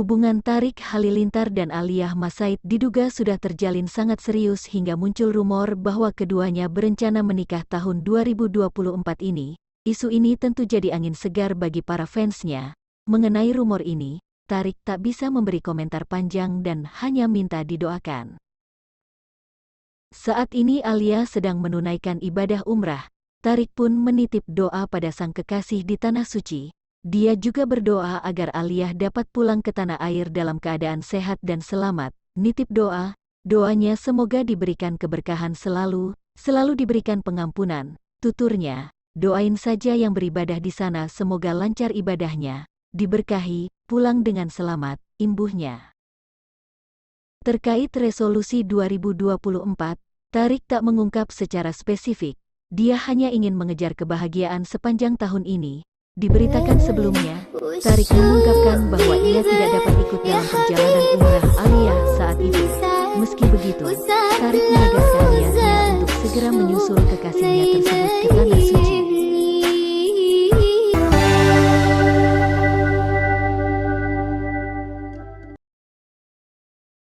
Hubungan Tarik Halilintar dan Aliyah Masaid diduga sudah terjalin sangat serius hingga muncul rumor bahwa keduanya berencana menikah tahun 2024 ini. Isu ini tentu jadi angin segar bagi para fansnya. Mengenai rumor ini, Tarik tak bisa memberi komentar panjang dan hanya minta didoakan. Saat ini Aliyah sedang menunaikan ibadah umrah. Tarik pun menitip doa pada sang kekasih di Tanah Suci. Dia juga berdoa agar Aliyah dapat pulang ke tanah air dalam keadaan sehat dan selamat. Nitip doa, doanya semoga diberikan keberkahan selalu diberikan pengampunan. Tuturnya, doain saja yang beribadah di sana semoga lancar ibadahnya, diberkahi, pulang dengan selamat, imbuhnya. Terkait resolusi 2024, Tarik tak mengungkap secara spesifik. Dia hanya ingin mengejar kebahagiaan sepanjang tahun ini. Diberitakan sebelumnya, Tarik mengungkapkan bahwa ia tidak dapat ikut dalam perjalanan umrah Aliyah saat itu. Meski begitu, Tarik menegaskan niatnya untuk segera menyusul kekasihnya tersebut ke Tanah Suci.